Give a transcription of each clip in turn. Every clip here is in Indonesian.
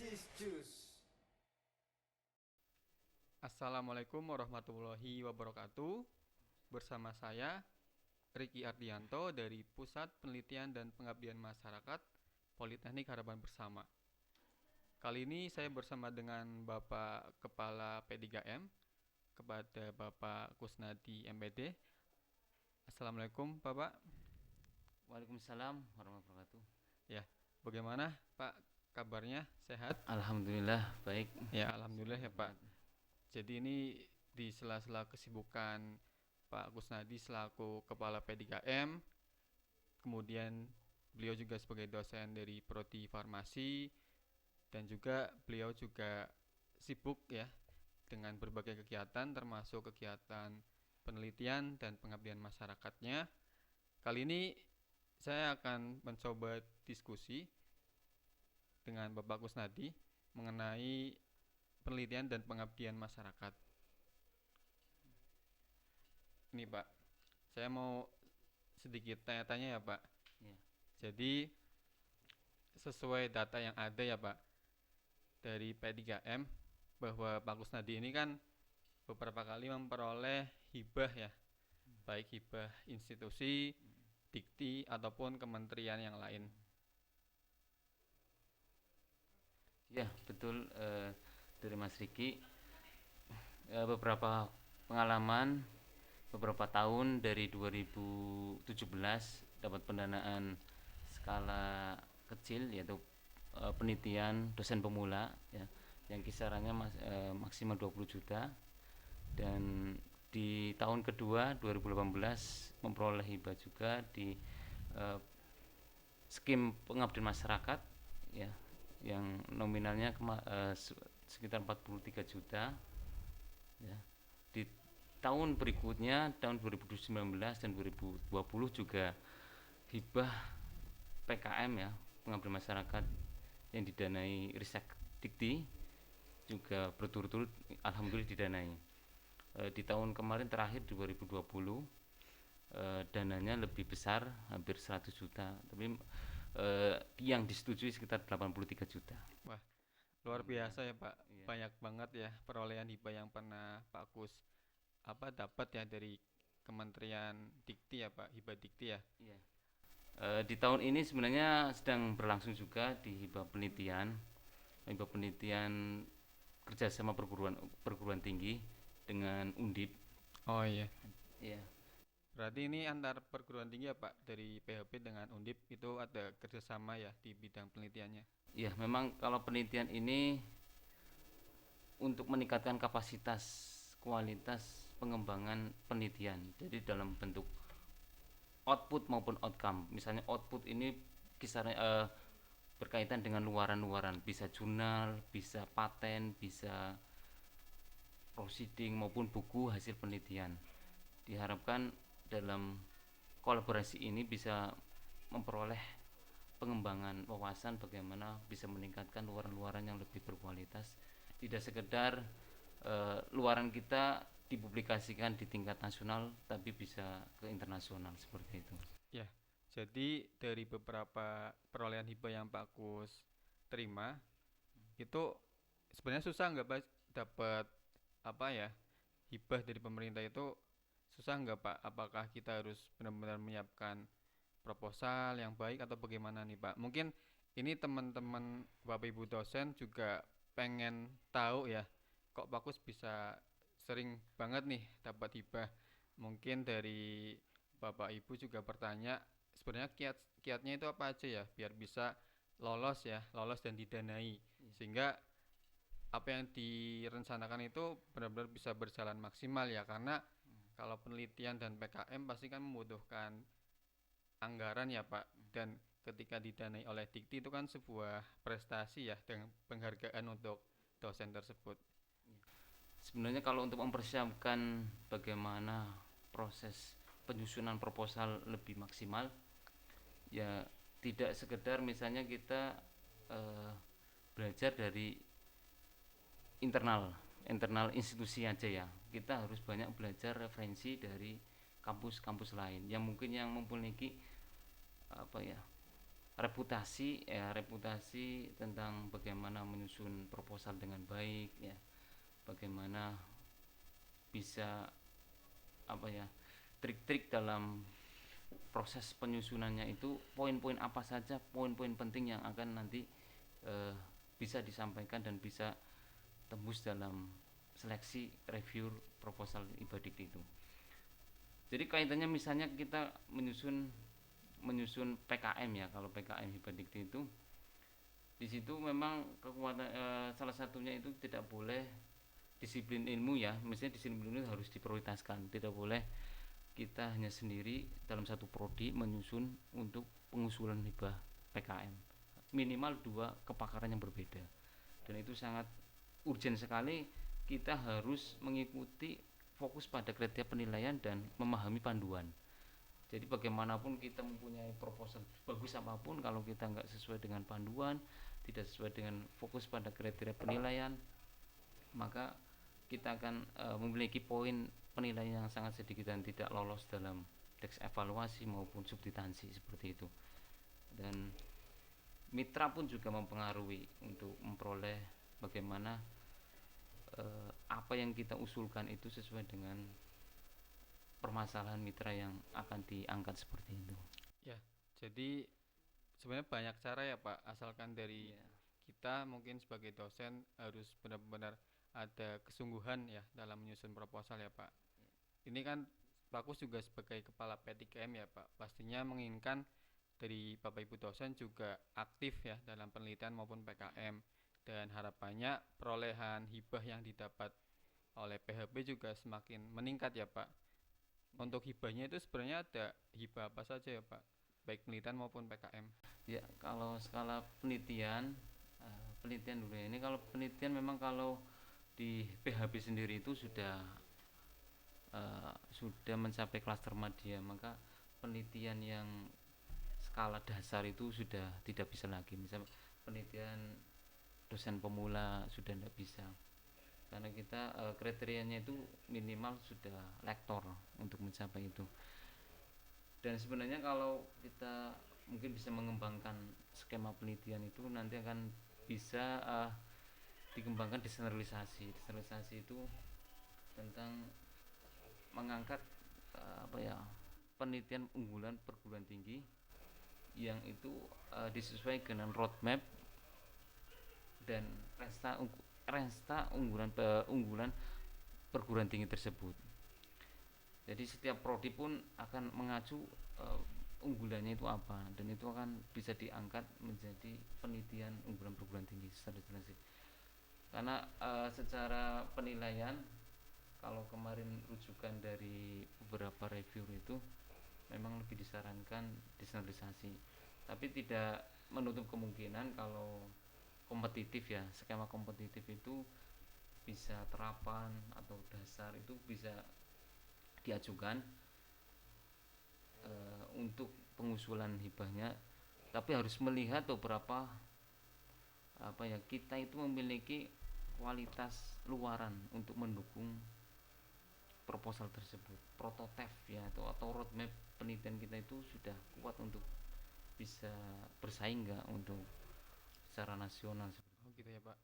Juice Juice. Assalamualaikum warahmatullahi wabarakatuh. Bersama saya Riki Ardianto dari Pusat Penelitian dan Pengabdian Masyarakat Politeknik Harapan Bersama. Kali ini saya bersama dengan Bapak Kepala P3M kepada Bapak Kusnadi MPD. Assalamualaikum Bapak. Waalaikumsalam warahmatullahi wabarakatuh. Ya, bagaimana Pak kabarnya? Sehat? Alhamdulillah baik. Ya, alhamdulillah ya Pak. Jadi ini di sela-sela kesibukan Pak Kusnadi selaku Kepala P3M, kemudian beliau juga sebagai dosen dari Prodi Farmasi, dan juga beliau juga sibuk ya dengan berbagai kegiatan termasuk kegiatan penelitian dan pengabdian masyarakatnya. Kali ini saya akan mencoba diskusi dengan Bapak Kusnadi mengenai penelitian dan pengabdian masyarakat. Ini Pak, saya mau sedikit tanya-tanya ya Pak. Ya. Jadi sesuai data yang ada ya Pak dari P3M, bahwa Pak Kusnadi ini kan beberapa kali memperoleh hibah ya, baik hibah institusi, dikti ataupun kementerian yang lain. Ya betul, dari Mas Riki, beberapa pengalaman beberapa tahun dari 2017 dapat pendanaan skala kecil, yaitu penelitian dosen pemula ya, yang kisarannya maksimal 20 juta, dan di tahun kedua 2018 memperoleh hibah juga di skim pengabdian masyarakat ya, yang nominalnya sekitar 43 juta ya. Di tahun berikutnya, tahun 2019 dan 2020 juga hibah PKM ya, pengabdian masyarakat yang didanai Ristek Dikti juga berturut-turut alhamdulillah didanai. Di tahun kemarin terakhir 2020 dananya lebih besar, hampir 100 juta, tapi yang disetujui sekitar 83 juta. Wah, luar biasa ya Pak. Iya. Banyak banget ya perolehan hibah yang pernah Pak Kus dapat ya dari Kementerian Dikti ya Pak, hibah Dikti ya. Iya. Di tahun ini sebenarnya sedang berlangsung juga di hibah penelitian kerjasama perguruan tinggi dengan Undip. Oh iya. Iya. Berarti ini antar perguruan tinggi ya Pak, dari PHP dengan Undip itu ada kerjasama ya di bidang penelitiannya. Iya, memang kalau penelitian ini untuk meningkatkan kapasitas kualitas pengembangan penelitian. Jadi dalam bentuk output maupun outcome. Misalnya output ini kisarannya berkaitan dengan luaran-luaran, bisa jurnal, bisa paten, bisa proceeding maupun buku hasil penelitian. Diharapkan dalam kolaborasi ini bisa memperoleh pengembangan wawasan bagaimana bisa meningkatkan luaran-luaran yang lebih berkualitas, tidak sekedar luaran kita dipublikasikan di tingkat nasional tapi bisa ke internasional, seperti itu. Ya, jadi dari beberapa perolehan hibah yang Pak Kus terima, itu sebenarnya susah nggak Pak dapat hibah dari pemerintah itu, susah nggak Pak? Apakah kita harus benar-benar menyiapkan proposal yang baik atau bagaimana nih Pak? Mungkin ini teman-teman Bapak Ibu dosen juga pengen tahu ya, kok Pak Kus bisa sering banget nih dapat hibah. Mungkin dari Bapak Ibu juga bertanya sebenarnya kiatnya itu apa aja ya biar bisa lolos dan didanai, sehingga apa yang direncanakan itu benar-benar bisa berjalan maksimal ya, karena kalau penelitian dan PKM pasti kan membutuhkan anggaran ya Pak, dan ketika didanai oleh Dikti itu kan sebuah prestasi ya, dengan penghargaan untuk dosen tersebut. Sebenarnya kalau untuk mempersiapkan bagaimana proses penyusunan proposal lebih maksimal, ya tidak sekedar misalnya kita belajar dari internal internal institusi aja ya. Kita harus banyak belajar referensi dari kampus-kampus lain yang mungkin yang memiliki reputasi tentang bagaimana menyusun proposal dengan baik ya, bagaimana bisa apa ya, trik-trik dalam proses penyusunannya itu, poin-poin apa saja, poin-poin penting yang akan nanti bisa disampaikan dan bisa tembus dalam seleksi review proposal IBA Dikti itu. Jadi kaitannya misalnya kita menyusun PKM ya, kalau PKM IBA Dikti itu di situ memang kekuatan salah satunya itu tidak boleh disiplin ilmu ya, misalnya disiplin ilmu harus diprioritaskan, tidak boleh kita hanya sendiri dalam satu prodi menyusun untuk pengusulan hibah PKM, minimal 2 kepakaran yang berbeda, dan itu sangat urgent sekali. Kita harus mengikuti, fokus pada kriteria penilaian dan memahami panduan. Jadi bagaimanapun kita mempunyai proposal bagus apapun, kalau kita nggak sesuai dengan panduan, tidak sesuai dengan fokus pada kriteria penilaian, maka kita akan memiliki poin penilaian yang sangat sedikit dan tidak lolos dalam teks evaluasi maupun substansi seperti itu. Dan mitra pun juga mempengaruhi untuk memperoleh bagaimana apa yang kita usulkan itu sesuai dengan permasalahan mitra yang akan diangkat seperti itu. Ya, jadi sebenarnya banyak cara ya Pak, asalkan dari Ya, kita mungkin sebagai dosen harus benar-benar ada kesungguhan ya dalam menyusun proposal ya Pak. Ini kan Pak Kus juga sebagai kepala P3M ya Pak, pastinya menginginkan dari Bapak Ibu dosen juga aktif ya dalam penelitian maupun PKM, dan harapannya perolehan hibah yang didapat oleh PHB juga semakin meningkat ya Pak. Untuk hibahnya itu sebenarnya ada hibah apa saja ya Pak, baik penelitian maupun PKM? ya kalau skala penelitian, penelitian dulu ya. Ini kalau penelitian memang kalau di PHB sendiri itu sudah mencapai klaster media, maka penelitian yang skala dasar itu sudah tidak bisa lagi. Misal penelitian dosen pemula sudah tidak bisa, karena kita kriterianya itu minimal sudah lektor untuk mencapai itu. Dan sebenarnya kalau kita mungkin bisa mengembangkan skema penelitian itu, nanti akan bisa dikembangkan desentralisasi. Desentralisasi itu tentang mengangkat apa ya, penelitian unggulan perguruan tinggi yang itu disesuaikan dengan roadmap dan resta unggulan perguruan tinggi tersebut. Jadi setiap prodi pun akan mengacu unggulannya itu apa, dan itu akan bisa diangkat menjadi penelitian unggulan perguruan tinggi secara jelas. Karena secara penilaian, kalau kemarin rujukan dari beberapa review itu memang lebih disarankan desentralisasi, tapi tidak menutup kemungkinan kalau kompetitif ya, skema kompetitif itu bisa terapan atau dasar itu bisa diajukan untuk pengusulan hibahnya, tapi harus melihat beberapa apa ya, kita itu memiliki kualitas luaran untuk mendukung proposal tersebut, prototipe ya, atau roadmap penelitian kita itu sudah kuat untuk bisa bersaing nggak untuk secara nasional. Oh gitu ya Pak.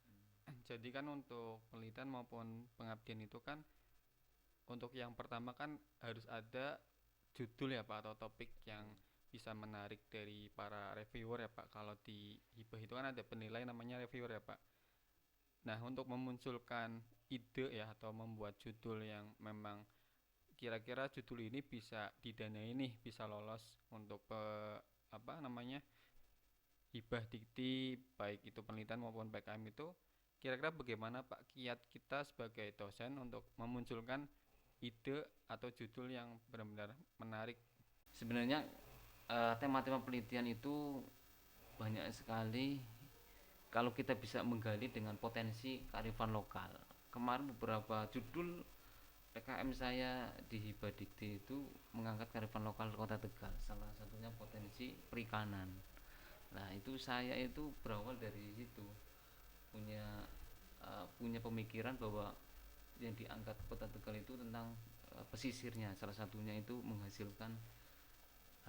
Jadi kan untuk penelitian maupun pengabdian itu kan, untuk yang pertama kan harus ada judul ya Pak, atau topik yang bisa menarik dari para reviewer ya Pak. Kalau di hibah itu kan ada penilai namanya reviewer ya Pak. Nah, untuk memunculkan ide ya atau membuat judul yang memang kira-kira judul ini bisa didanai nih, bisa lolos untuk apa namanya, hibah dikti baik itu penelitian maupun PKM itu, kira-kira bagaimana Pak kiat kita sebagai dosen untuk memunculkan ide atau judul yang benar-benar menarik? Sebenarnya tema-tema penelitian itu banyak sekali kalau kita bisa menggali dengan potensi kearifan lokal. Kemarin beberapa judul PKM saya di Hibah Dikti itu mengangkat kearifan lokal Kota Tegal, salah satunya potensi perikanan. Nah itu saya itu berawal dari situ, punya pemikiran bahwa yang diangkat Kota Tegal itu tentang pesisirnya, salah satunya itu menghasilkan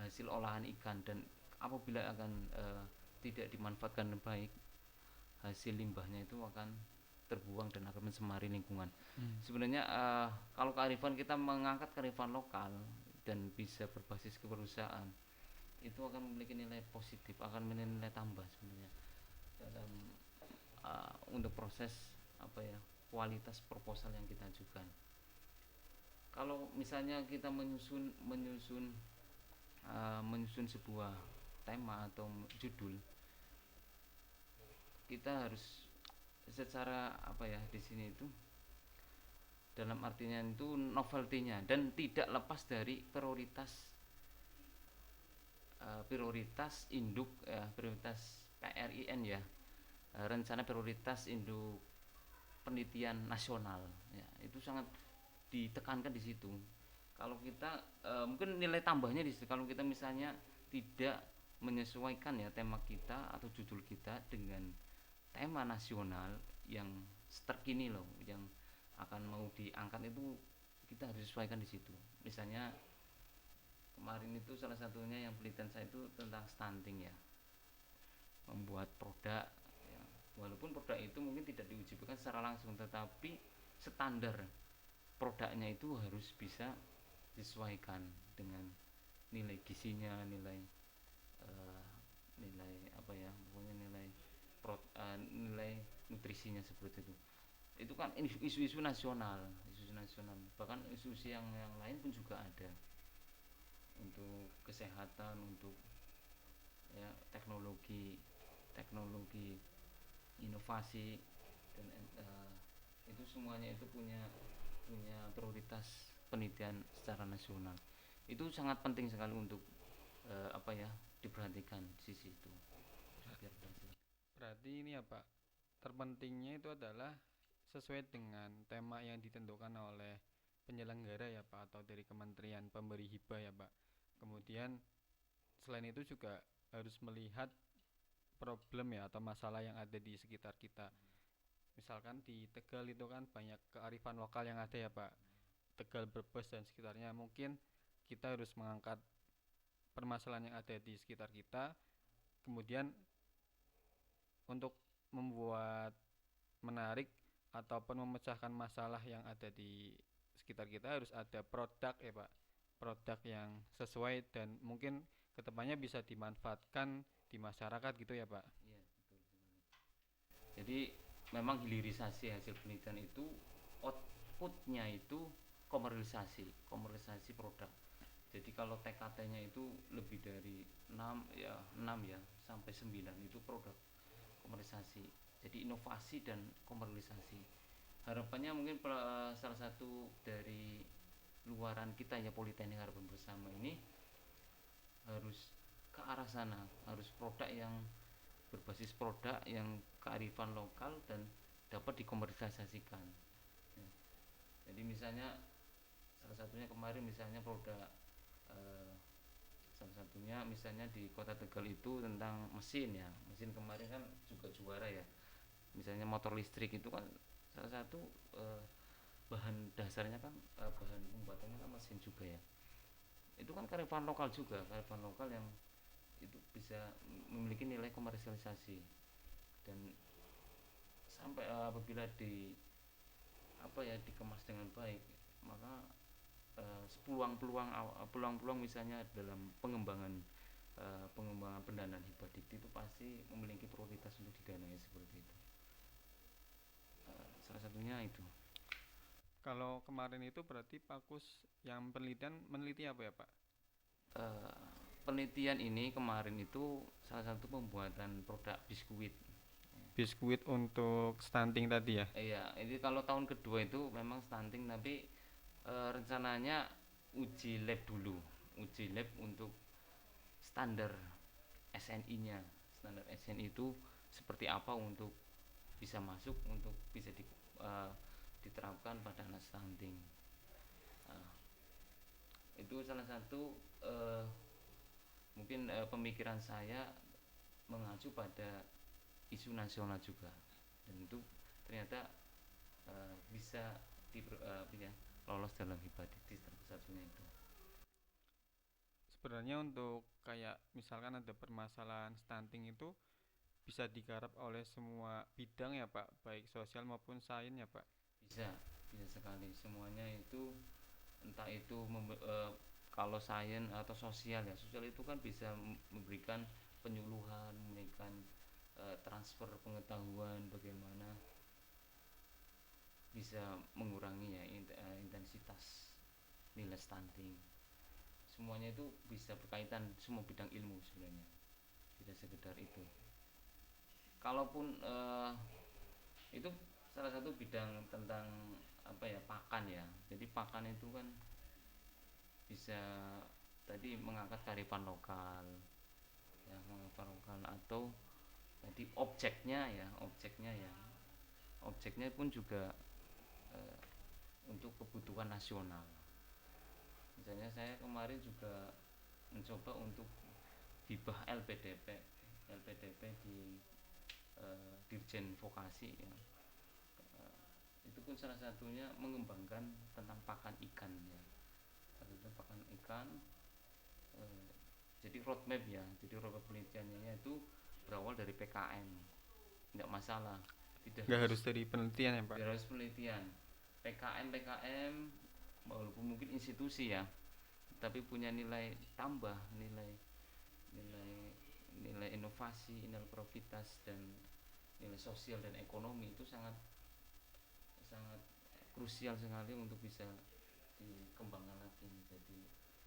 hasil olahan ikan, dan apabila akan tidak dimanfaatkan dengan baik, hasil limbahnya itu akan terbuang dan akan mencemari lingkungan. Sebenarnya kalau kearifan kita mengangkat kearifan lokal dan bisa berbasis keperusahaan, itu akan memiliki nilai positif, akan memiliki nilai tambah sebenarnya dalam untuk proses apa ya, kualitas proposal yang kita ajukan. Kalau misalnya kita menyusun sebuah tema atau judul, kita harus secara apa ya di sini itu, dalam artinya itu novelty-nya, dan tidak lepas dari prioritas induk prioritas PRIN ya, rencana prioritas induk penelitian nasional ya, itu sangat ditekankan di situ. Kalau kita mungkin nilai tambahnya di situ, kalau kita misalnya tidak menyesuaikan ya tema kita atau judul kita dengan tema nasional yang terkini loh, yang akan mau diangkat, itu kita harus sesuaikan di situ. Misalnya kemarin itu salah satunya yang penelitian saya itu tentang stunting ya, membuat produk ya, walaupun produk itu mungkin tidak diuji secara langsung, tetapi standar produknya itu harus bisa disesuaikan dengan nilai gizinya, nilai nilai apa ya, pokoknya nilai nutrisinya seperti itu. Itu kan isu-isu nasional, bahkan isu-isu yang lain pun juga ada, untuk kesehatan, untuk ya teknologi inovasi, dan itu semuanya itu punya prioritas penelitian secara nasional. Itu sangat penting sekali untuk apa ya, diperhatikan sisi itu biar berhasil. Berarti ini ya Pak, terpentingnya itu adalah sesuai dengan tema yang ditentukan oleh penyelenggara ya Pak, atau dari kementerian pemberi hibah ya Pak. Kemudian selain itu juga harus melihat problem ya atau masalah yang ada di sekitar kita. Misalkan di Tegal itu kan banyak kearifan lokal yang ada ya Pak, Tegal, Brebes dan sekitarnya. Mungkin kita harus mengangkat permasalahan yang ada di sekitar kita, kemudian untuk membuat menarik ataupun memecahkan masalah yang ada di sekitar kita, harus ada produk ya Pak, produk yang sesuai dan mungkin kedepannya bisa dimanfaatkan di masyarakat gitu ya Pak. Iya, betul. Jadi memang hilirisasi hasil penelitian itu, outputnya itu komersialisasi produk. Jadi kalau TKT-nya itu lebih dari 6 ya sampai 9 itu produk komersialisasi. Jadi inovasi dan komersialisasi. Harapannya mungkin salah satu dari luaran kita ya, Politeknik Harapan Bersama ini harus ke arah sana, harus produk yang berbasis produk yang kearifan lokal dan dapat dikomersialisasikan ya. Jadi misalnya salah satunya kemarin misalnya produk salah satunya misalnya di Kota Tegal itu tentang mesin ya, mesin kemarin kan juga juara ya. Misalnya motor listrik itu kan salah satu bahan dasarnya kan bahan pembuatannya kan mesin juga ya. Itu kan kearifan lokal juga, kearifan lokal yang itu bisa memiliki nilai komersialisasi, dan sampai apabila apa ya, dikemas dengan baik, maka peluang-peluang misalnya dalam pengembangan pendanaan hibah dikti itu pasti memiliki prioritas untuk didanai seperti itu. Salah satunya itu. Kalau kemarin itu berarti Pak Kus yang penelitian meneliti apa ya Pak? Uh, Penelitian ini kemarin itu salah satu pembuatan produk biskuit. Biskuit untuk stunting tadi ya? Iya, ini kalau tahun kedua itu memang stunting, tapi rencananya uji lab dulu, uji lab untuk standar SNI-nya. Standar SNI itu seperti apa untuk bisa masuk, untuk bisa diterapkan pada anak stunting. Nah, itu salah satu mungkin pemikiran saya mengacu pada isu nasional juga, dan itu ternyata bisa lolos dalam hibah dikti satunya itu. sebenarnya untuk kayak misalkan ada permasalahan stunting itu bisa digarap oleh semua bidang ya Pak, baik sosial maupun sains ya Pak. Bisa, bisa sekali. Semuanya itu entah itu kalau sains atau sosial ya. Sosial itu kan bisa memberikan penyuluhan, memberikan transfer pengetahuan bagaimana bisa mengurangi ya intensitas nilai stunting. Semuanya itu bisa berkaitan semua bidang ilmu sebenarnya, tidak sekedar itu. Kalaupun itu salah satu bidang tentang apa ya, pakan ya. Jadi pakan itu kan bisa tadi mengangkat kearifan lokal ya, mengangkat lokal, atau tadi objeknya pun juga eh, untuk kebutuhan nasional. Misalnya saya kemarin juga mencoba untuk hibah LPDP di Dirjen Vokasi ya. Itu pun salah satunya mengembangkan tentang pakan ikan ya. Itu pakan ikan, eh, jadi roadmap ya, jadi roadmap penelitiannya itu berawal dari PKM, tidak masalah, tidak Nggak harus harus dari penelitian ya Pak. tidak harus penelitian. PKM walaupun mungkin institusi ya, tapi punya nilai tambah, nilai nilai nilai inovasi, nilai produktivitas, dan nilai sosial dan ekonomi itu sangat sangat krusial sekali untuk bisa dikembangkan lagi. Jadi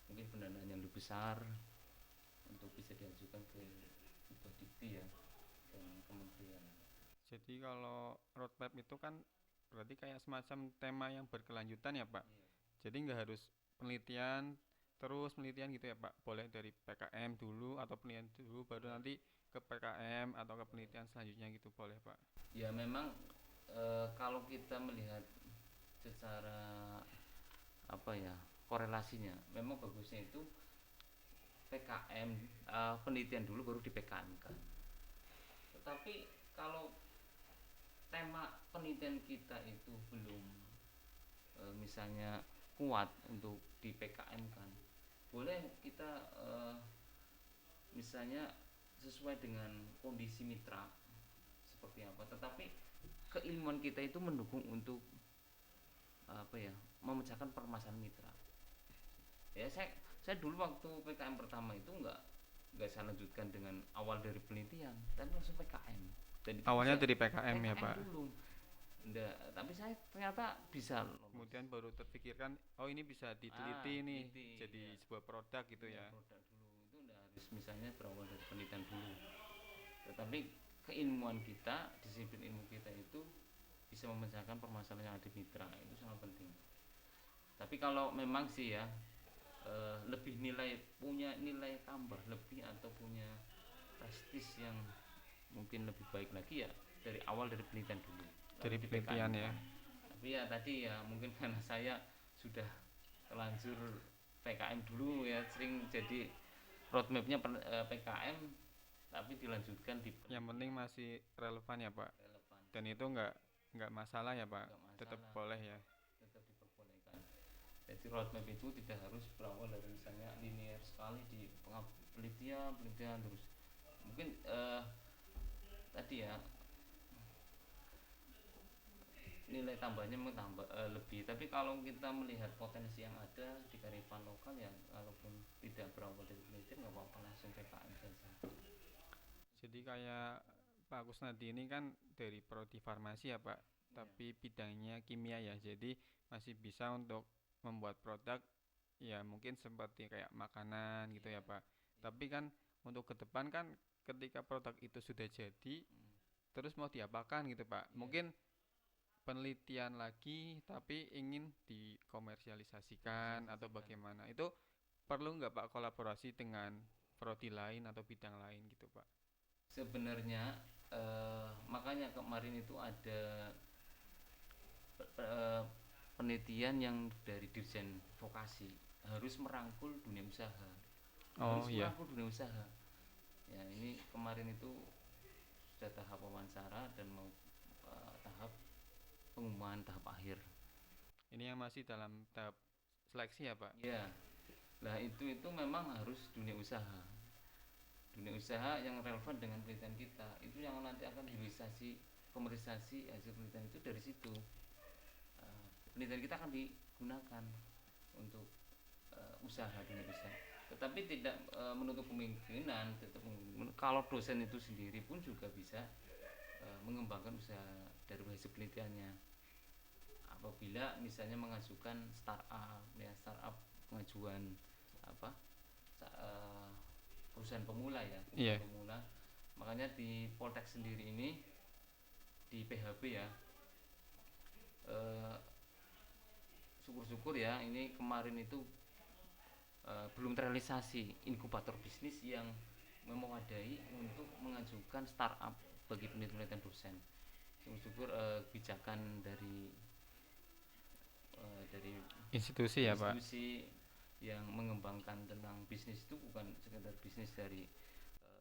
mungkin pendanaan yang lebih besar untuk bisa diajukan ke Hibah Dikti ya, dan kementerian. Jadi kalau roadmap itu kan berarti kayak semacam tema yang berkelanjutan ya Pak. Iya. Jadi nggak harus penelitian terus penelitian gitu ya Pak. Boleh dari PKM dulu atau penelitian dulu baru nanti ke PKM atau ke penelitian selanjutnya gitu boleh Pak. Ya memang kalau kita melihat secara apa ya, korelasinya, memang bagusnya itu PKM, penelitian dulu baru di PKM kan. Tetapi kalau tema penelitian kita itu belum misalnya kuat untuk di PKM kan, boleh kita misalnya sesuai dengan kondisi mitra seperti apa, tetapi keilmuan kita itu mendukung untuk apa ya, memecahkan permasalahan mitra ya. Saya dulu waktu PKM pertama itu nggak saya lanjutkan dengan awal dari penelitian, tapi langsung PKM, dan itu Awalnya bisa dari PKM ya PKM Pak. dulu. Nggak, tapi saya ternyata bisa lolos. Kemudian baru terpikirkan oh ini bisa diteliti nih Teliti jadi ya, sebuah produk gitu ya ya. produk dulu itu udah harus misalnya berawal dari penelitian dulu. Tetapi keilmuan kita, disiplin ilmu kita itu bisa memecahkan permasalahan yang ada di mitra, itu sangat penting. Tapi kalau memang sih ya, lebih punya nilai tambah lebih atau punya prestis yang mungkin lebih baik lagi ya, dari awal dari penelitian dulu lalu Dari di PKM penelitian ya. kan. Tapi ya tadi ya mungkin karena saya sudah terlanjur PKM dulu ya, sering jadi roadmapnya PKM, tapi dilanjutkan di Yang penting masih relevan ya Pak. relevan, Dan itu nggak masalah ya Pak. nggak Tetap masalah, boleh ya. tetap diperbolehkan. Jadi roadmap itu tidak harus berawal dari misalnya linear sekali di penelitian terus. Mungkin tadi ya, nilai tambahnya menambah lebih. Tapi kalau kita melihat potensi yang ada di kearifan lokal ya, walaupun tidak berawal dari penelitian nggak apa-apa, langsung PKM saja. Jadi kayak Pak Kusnadi ini kan dari prodi farmasi ya Pak, Iya. tapi bidangnya kimia ya. Jadi masih bisa untuk membuat produk ya mungkin seperti kayak makanan gitu Iya. ya Pak. Iya. Tapi kan untuk ke depan kan ketika produk itu sudah jadi Hmm. terus mau diapakan gitu Pak. Iya. Mungkin penelitian lagi tapi ingin dikomersialisasikan atau Komersialisasikan. bagaimana. Itu perlu nggak Pak kolaborasi dengan prodi lain atau bidang lain gitu Pak? Sebenarnya makanya kemarin itu ada penelitian yang dari Dirjen Vokasi, harus merangkul dunia usaha, Oh iya. ya. Ini kemarin itu sudah tahap wawancara dan mau tahap pengumuman tahap akhir Ini yang masih dalam tahap seleksi ya Pak? ya. Nah itu memang harus dunia usaha yang relevan dengan penelitian kita, itu yang nanti akan komersialisasi hasil penelitian itu dari situ. Penelitian kita akan digunakan untuk usaha, dunia usaha. Tetapi tidak menutup kemungkinan, kalau dosen itu sendiri pun juga bisa mengembangkan usaha dari hasil penelitiannya. Apabila misalnya mengajukan startup pengajuan apa perusahaan pemula ya, Iya. perusahaan pemula. Makanya di Poltek sendiri ini, di PHB ya, syukur-syukur ya, ini kemarin itu belum terrealisasi inkubator bisnis yang memadai untuk mengajukan startup bagi penelitian dosen. Syukur-syukur kebijakan dari Institusi ya Pak. institusi yang mengembangkan tentang bisnis itu bukan sekedar bisnis dari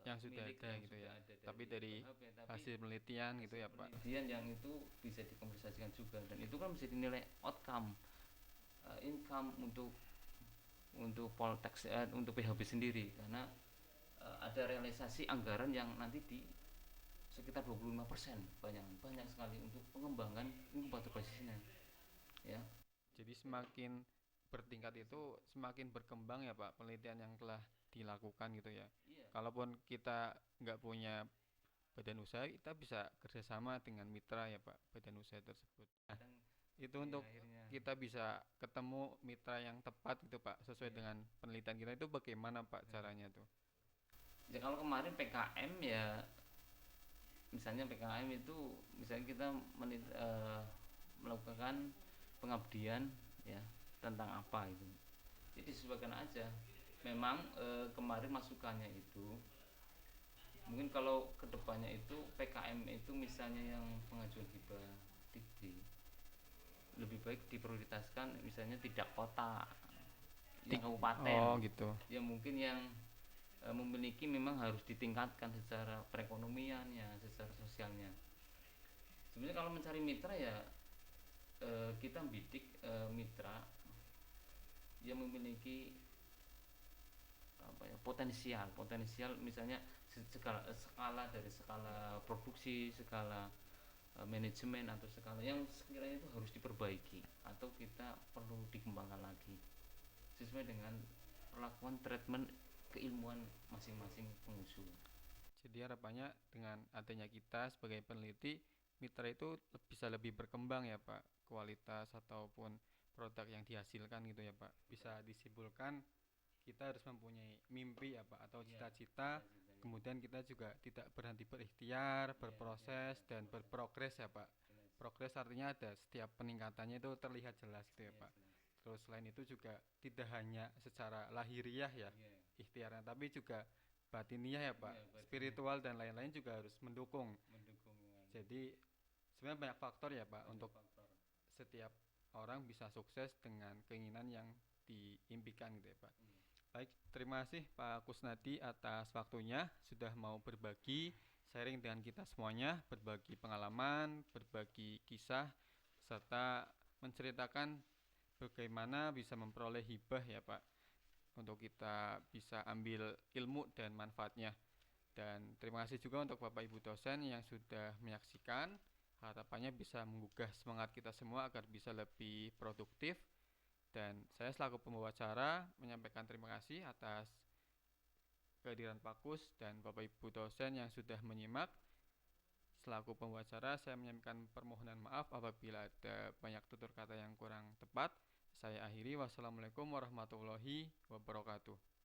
Yang sudah milik ada yang gitu sudah ya. ada Tapi dari dari PHB, tapi hasil penelitian gitu hasil ya Pak. penelitian yang itu bisa dikomersialisasikan juga, dan itu kan bisa dinilai outcome, income untuk Poltek, untuk PHB sendiri, karena ada realisasi anggaran yang nanti di sekitar 25%, banyak sekali untuk pengembangan inkubator basisnya ya. Jadi semakin bertingkat itu semakin berkembang ya Pak penelitian yang telah dilakukan gitu ya. Iya. Kalaupun kita nggak punya badan usaha, kita bisa kerjasama dengan mitra ya Pak badan usaha tersebut. Nah, Kadang itu ya untuk akhirnya kita bisa ketemu mitra yang tepat gitu Pak sesuai ya, dengan penelitian kita itu bagaimana Pak ya. caranya tuh? Ya kalau kemarin PKM ya, misalnya PKM itu misalnya kita melakukan pengabdian ya tentang apa itu, jadi disesuaikan aja. Memang kemarin masukannya itu mungkin kalau kedepannya itu PKM itu misalnya yang pengajuan hibah dikti lebih baik diprioritaskan, misalnya tidak kota, yang kabupaten, Oh gitu. ya mungkin yang memiliki, memang harus ditingkatkan secara perekonomiannya, secara sosialnya. Sebenarnya kalau mencari mitra ya kita bidik mitra yang memiliki apa ya, potensial misalnya skala dari skala produksi, skala manajemen, atau skala yang sekiranya itu harus diperbaiki atau kita perlu dikembangkan lagi sesuai dengan perlakuan treatment keilmuan masing-masing pengusul. Jadi harapannya dengan adanya kita sebagai peneliti, mitra itu bisa lebih berkembang ya Pak, kualitas ataupun produk yang dihasilkan gitu ya Pak. Bisa disimpulkan kita harus mempunyai mimpi ya Pak atau Iya, cita-cita, cita-citanya. kemudian kita juga tidak berhenti berikhtiar, Iya, iya, berproses dan berproses. berprogres ya Pak. Jelas. Progres artinya ada setiap peningkatannya itu terlihat jelas gitu ya Iya, Pak. jelas. Terus selain itu juga tidak hanya secara lahiriah ya Iya, ikhtiarnya, tapi juga batiniah ya Pak, iya, batinnya spiritual dan lain-lain juga harus mendukung. mendukung Jadi sebenarnya banyak faktor ya Pak banyak untuk faktor. setiap orang bisa sukses dengan keinginan yang diimpikan gitu ya Pak. Iya. Baik, terima kasih Pak Kusnadi atas waktunya sudah mau berbagi sharing dengan kita semuanya, berbagi pengalaman, berbagi kisah, serta menceritakan bagaimana bisa memperoleh hibah ya Pak, untuk kita bisa ambil ilmu dan manfaatnya. Dan terima kasih juga untuk Bapak Ibu dosen yang sudah menyaksikan. Harapannya bisa menggugah semangat kita semua agar bisa lebih produktif. Dan saya selaku pembawa acara menyampaikan terima kasih atas kehadiran Pak Kus dan Bapak Ibu dosen yang sudah menyimak. Selaku pembawa acara saya menyampaikan permohonan maaf apabila ada banyak tutur kata yang kurang tepat. Saya akhiri, wassalamualaikum warahmatullahi wabarakatuh.